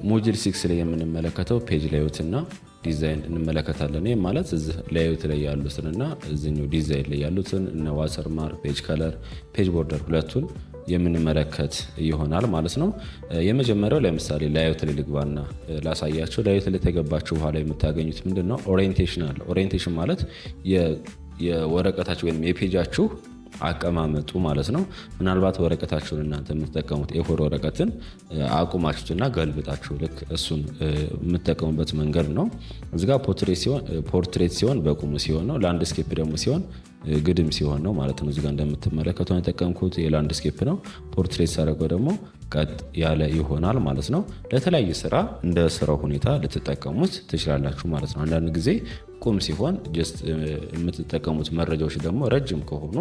ሞጁል 6 ላይ የምንመለከተው ፔጅ ላይአውትና ዲዛይን እንመለከታለን። ይህ ማለት እዚህ ላይአውት ላይ ያሉትንና እዚህኛው ዲዛይን ላይ ያሉትን እነ ዋተርማርክ፣ ፔጅ ከለር፣ ፔጅ ቦርደር ሁለቱን የምንመለከት ይሆናል ማለት ነው። የመጀመሪያው ለምሳሌ ላይአውት ላይ ልግባና ላሳያችሁ። ላይአውት ላይ ተገባችሁ በኋላ የምታገኙት ምንድነው? ኦሪየንቴሽን አለ። ኦሪየንቴሽን ማለት የወረቀታችሁ ወይም የፔጃችሁ አቀማመጡ ማለት ነው። ምናልባት ወረቀታችሁን እናንተ የምትጠቀሙት ኤ4 ወረቀትን አቁማችሁትና ገልብጣችሁ ልክ እሱን የምትጠቀሙበት መንገድ ነው። እዚጋ ፖርትሬት ሲሆን በቁሙ ሲሆን ነው። ላንድስኬፕ ደግሞ ሲሆን ግድም ሲሆን ነው ማለት ነው። እዚጋ እንደምትመለከቱ የተጠቀምኩት የላንድስኬፕ ነው። ፖርትሬት ሳደርገው ደግሞ ቀጥ ያለ ይሆናል ማለት ነው። ለተለያየ ስራ እንደ ስራው ሁኔታ ልትጠቀሙት ትችላላችሁ ማለት ነው። አንዳንድ ጊዜ ቁም ሲሆን ጀስት የምትጠቀሙት መረጃዎች ደግሞ ረጅም ከሆኑ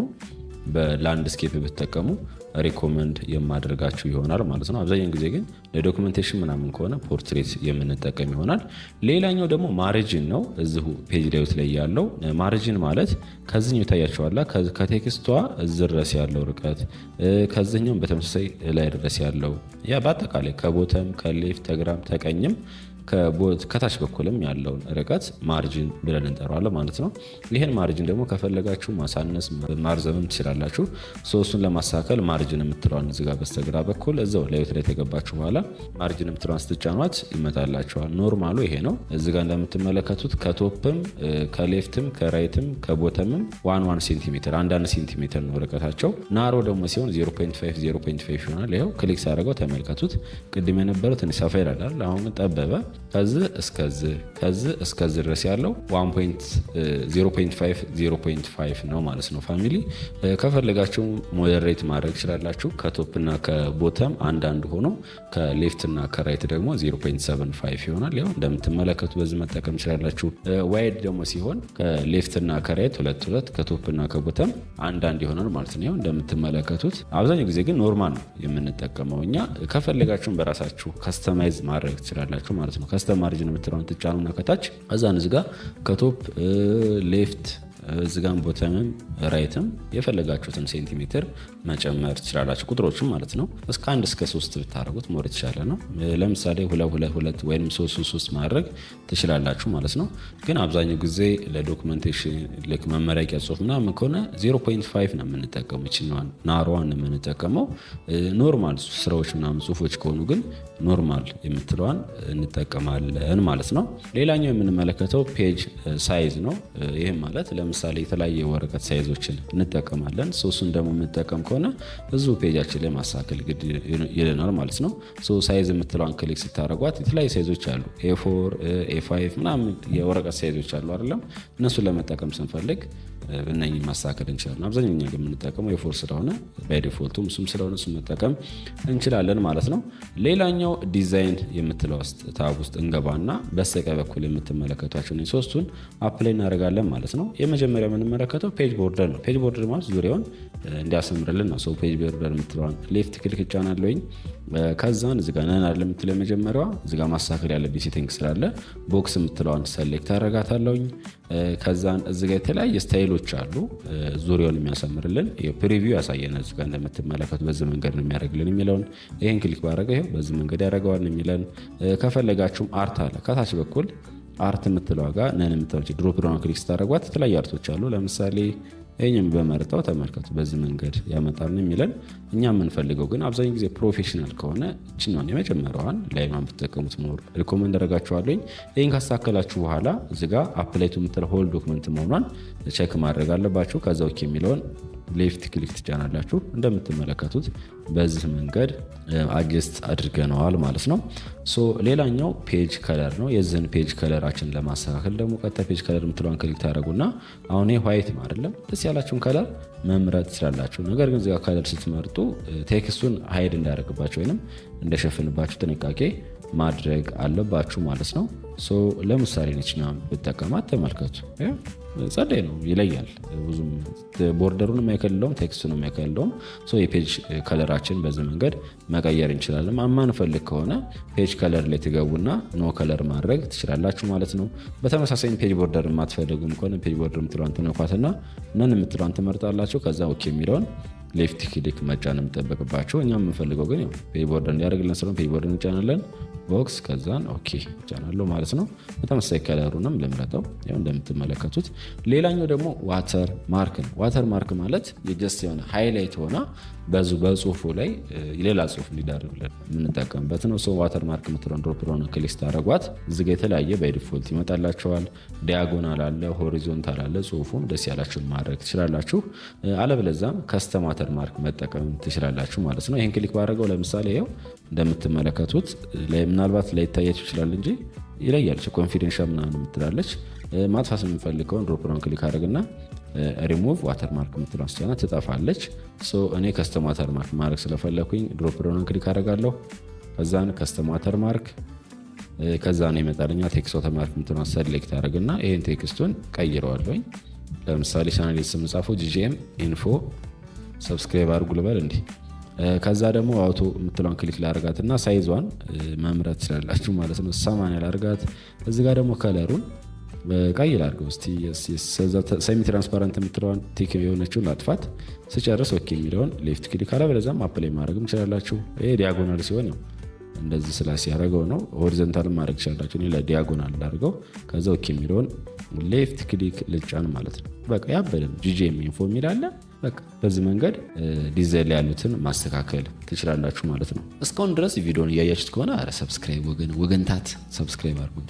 በላንድስኬፕ ብትጠቀሙ ሪኮመንድ የማደርጋችሁ ይሆናል ማለት ነው። አብዛኛውን ጊዜ ግን ለዶክመንቴሽን ምናምን ከሆነ ፖርትሬት የምንጠቀም ይሆናል። ሌላኛው ደግሞ ማርጂን ነው። እዚሁ ፔጅ ላይአውት ላይ ያለው ማርጂን ማለት ከዚህኛው ይታያቸዋላ ከቴክስቷ እዚህ ድረስ ያለው ርቀት ከዚህኛውም በተመሳሳይ ላይ ድረስ ያለው ያ በአጠቃላይ ከቦተም ከሌፍት ተግራም ተቀኝም ከታች በኩልም ያለውን ርቀት ማርጂን ብለን እንጠራዋለን ማለት ነው። ይህን ማርጂን ደግሞ ከፈለጋችሁ ማሳነስ ማርዘምም ትችላላችሁ። እሱን ለማስተካከል ማርጂን የምትለዋን እዚጋ በስተግራ በኩል እዛው ላይአውት ላይ ተገባችሁ በኋላ ማርጂን የምትለዋን ስትጫኗት ይመጣላችኋል። ኖርማሉ ይሄ ነው። እዚጋ እንደምትመለከቱት ከቶፕም ከሌፍትም ከራይትም ከቦተምም 1 ሴንቲሜትር አንዳንድ ሴንቲሜትር ነው ርቀታቸው። ናሮ ደግሞ ሲሆን 0.5 ይሆናል። ይኸው ክሊክ ሳደርገው ተመልከቱት። ቅድም የነበረው ትንሽ ሰፋ ይላል፣ አሁን ግን ጠበበ። ከዚህ እስከዚህ ድረስ ያለው 0.5 ነው ማለት ነው። ፋሚሊ ከፈለጋችሁ ሞዴሬት ማድረግ ትችላላችሁ። ከቶፕና ከቦተም አንዳንድ ሆኖ ከሌፍትና ከራይት ደግሞ 0.75 ይሆናል። ያው እንደምትመለከቱ በዚህ መጠቀም ትችላላችሁ። ዋይድ ደግሞ ሲሆን ከሌፍትና ከራይት 2 ከቶፕና ከቦተም አንዳንድ ይሆናል ማለት ነው። ያው እንደምትመለከቱት አብዛኛው ጊዜ ግን ኖርማል ነው የምንጠቀመው እኛ። ከፈለጋችሁም በራሳችሁ ከስተማይዝ ማድረግ ትችላላችሁ ማለት ነው። ከስተም ማርጂን የምትለውን ትጫኑና ከታች እዛን እዚጋ ከቶፕ ሌፍት እዚጋም ቦተምም ራይትም የፈለጋችሁትን ሴንቲሜትር መጨመር ትችላላችሁ፣ ቁጥሮችም ማለት ነው። እስከ 1 እስከ 3 ብታደርጉት ሞር የተሻለ ነው። ለምሳሌ 2 ወይም 3 ማድረግ ትችላላችሁ ማለት ነው። ግን አብዛኛው ጊዜ ለዶክመንቴሽን ልክ መመረቂያ ጽሁፍ ምናምን ከሆነ 0.5 ነው የምንጠቀሙ። ይችኛዋን ናሮዋን ነው የምንጠቀመው። ኖርማል ስራዎች ምናምን ጽሁፎች ከሆኑ ግን ኖርማል የምትለዋን እንጠቀማለን ማለት ነው። ሌላኛው የምንመለከተው ፔጅ ሳይዝ ነው። ይህም ማለት ለምሳሌ የተለያየ ወረቀት ሳይዞችን እንጠቀማለን። እሱን ደግሞ የምንጠቀም ከሆነ ብዙ ፔጃችን ላይ ማስተካከል ግድ ይለናል ማለት ነው። ሳይዝ የምትለዋን ክሊክ ስታደርጓት የተለያዩ ሳይዞች አሉ። ኤ4 ኤ5 ምናምን የወረቀት ሳይዞች አሉ አይደለም። እነሱን ለመጠቀም ስንፈልግ እነኚህ ማስተካከል እንችላለን። አብዛኛው እኛ የምንጠቀመው ኤ4 ስለሆነ ባይ ዲፎልቱም እሱም ስለሆነ እሱን መጠቀም እንችላለን ማለት ነው። ሌላኛው ዲዛይን የምትለው ውስጥ ታብ ውስጥ እንገባና በስተቀኝ በኩል የምትመለከቷቸው ሶስቱን አፕላይ እናደርጋለን ማለት ነው። የመጀመሪያ የምንመለከተው ፔጅ ቦርደር ነው። ፔጅ ቦርደር ማለት ዙሪያውን እንዲያሰምርልን ነው። ፔጅ ቦርደር የምትለዋን ሌፍት ክሊክ እጫናለሁኝ። ከዛን እዚጋ ነን አይደል የምትለው የመጀመሪያዋ እዚጋ ማስተካከል ያለብኝ ሴቲንግ ስላለ ቦክስ የምትለዋን ሰሌክት አደርጋታለሁኝ። ከዛን እዚጋ የተለያየ ስታይሎች አሉ ዙሪያውን የሚያሰምርልን ፕሪቪው ያሳየናል። እዚጋ እንደምትመለከቱ በዚህ መንገድ ነው የሚያደርግልን የሚለውን ይህን ክሊክ ባደረገው ይኸው በዚህ መንገድ ያደርገዋል የሚለን። ከፈለጋችሁም አርት አለ ከታች በኩል አርት የምትለው ጋር ነን የምትለው ድሮፕ ዳውን ክሊክ ስታደርጓት የተለያዩ አርቶች አሉ። ለምሳሌ ይህንም በመርጠው ተመልከቱ በዚህ መንገድ ያመጣልን የሚለን። እኛ የምንፈልገው ግን አብዛኛው ጊዜ ፕሮፌሽናል ከሆነ እችኛውን የመጀመሪያዋን ላይማን ብትጠቀሙት ኖር ሪኮመንድ አደርጋችኋለሁ። ይህን ካስተካከላችሁ በኋላ እዚጋ አፕላይቱ የምትለው ሆል ዶክመንት መሆኗን ቼክ ማድረግ አለባችሁ። ከዛ ኦኬ የሚለውን ሌፍት ክሊክ ትጫናላችሁ። እንደምትመለከቱት በዚህ መንገድ አጀስት አድርገነዋል ማለት ነው። ሌላኛው ፔጅ ከለር ነው። የዚህን ፔጅ ከለራችን ለማስተካከል ደግሞ ቀጥታ ፔጅ ከለር የምትለዋን ክሊክ ታደርጉና አሁን ዋይት ነው አይደለም፣ ደስ ያላችሁን ከለር መምረጥ ትችላላችሁ። ነገር ግን እዚጋ ከለር ስትመርጡ ቴክስቱን ሀይድ እንዳያደርግባችሁ ወይም እንደሸፍንባችሁ ጥንቃቄ ማድረግ አለባችሁ ማለት ነው። ለምሳሌ ነችኛም ብጠቀማት ተመልከቱ፣ ጸዳይ ነው፣ ይለያል። ብዙም ቦርደሩንም አይከልለውም ቴክስቱንም አይከልለውም። የፔጅ ከለራችን በዚህ መንገድ መቀየር እንችላለን። ማንፈልግ ከሆነ ፔጅ ከለር ላይ ትገቡና ኖ ከለር ማድረግ ትችላላችሁ ማለት ነው። በተመሳሳይ ፔጅ ቦርደር የማትፈልጉም ከሆነ ፔጅ ቦርደር የምትለዋን ትነኳትና ነን የምትለዋን ትመርጣላችሁ። ከዛ ኦኬ የሚለውን ሌፍት ክሊክ መጫን የምጠበቅባቸው። እኛ የምንፈልገው ግን ፔይቦርድ እንዲያደርግልን ስለሆነ ፔይቦርድ እንጫናለን። ቦክስ ከዛን ኦኬ ጫናለሁ ማለት ነው። በተመሳሳይ ከለሩንም ልምረጠው እንደምትመለከቱት። ሌላኛው ደግሞ ዋተር ማርክ ነው። ዋተር ማርክ ማለት የጀስት የሆነ ሃይላይት ሆና በጽሁፉ ላይ ሌላ ጽሁፍ እንዲዳርብልን የምንጠቀምበት ነው። ዋተር ማርክ የምትለውን ድሮፕ ዳውን ክሊክ ስታደርጓት እዚጋ የተለያየ በዲፎልት ይመጣላቸዋል። ዲያጎናል አለ፣ ሆሪዞንታል አለ። ጽሁፉም ደስ ያላችሁን ማድረግ ትችላላችሁ። አለበለዛም ከስተም ዋተር ማርክ መጠቀም ትችላላችሁ ማለት ነው። ይህን ክሊክ ባደረገው ለምሳሌ ይኸው እንደምትመለከቱት ምናልባት ላይታያችሁ ይችላል እንጂ ይለያል። ኮንፊደንሻል ምናምን የምትላለች ማጥፋት የምፈልገውን ድሮፕ ዳውን ክሊክ አድርግና ሪሙቭ ዋተር ማርክ የምትለው አስቻና ትጠፋለች። እኔ ከስተም ዋተር ማርክ ማድረግ ስለፈለኩኝ ድሮፕ ዳውን ክሊክ አደርጋለሁ። ከዛን ከስተም ዋተር ማርክ ከዛ ነው ይመጣልኛ። ቴክስት ዋተር ማርክ የምትለው ሰሌክት አድርግና ይሄን ቴክስቱን ቀይረዋለሁኝ። ለምሳሌ ቻናል ስም ጻፈው ጂጂኤም ኢንፎ ሰብስክራይብ አድርጉ ልበል እንዲህ። ከዛ ደግሞ አውቶ የምትለውን ክሊክ ላርጋትና ሳይዟን መምረጥ ትችላላችሁ ማለት ነው። 80 ላርጋት። እዚህ ጋር ደግሞ ከለሩን ቀይ ላርገው እስቲ ሰሚ ትራንስፓረንት የምትለዋን ቲክ የሆነችውን ላጥፋት። ስጨርስ ኦኬ የሚለውን ሌፍት ክሊክ አለበለዚያም አፕላይ ማድረግም ትችላላችሁ። ይሄ ዲያጎናል ሲሆን እንደዚህ ስላስ ያደረገው ነው። ሆሪዞንታል ማድረግ ትችላላችሁ። እኔ ለዲያጎናል ላድርገው። ከዛ ኦኬ የሚለውን ሌፍት ክሊክ ልጫን ማለት ነው። በቃ ያበደም ጂጂኤም ኢንፎ የሚል አለ። በቃ በዚህ መንገድ ዲዛይን ላይ ያሉትን ማስተካከል ትችላላችሁ ማለት ነው። እስካሁን ድረስ ቪዲዮን እያያችሁት ከሆነ ሰብስክራይብ ወገንታት ሰብስክራይብ አድርጉ።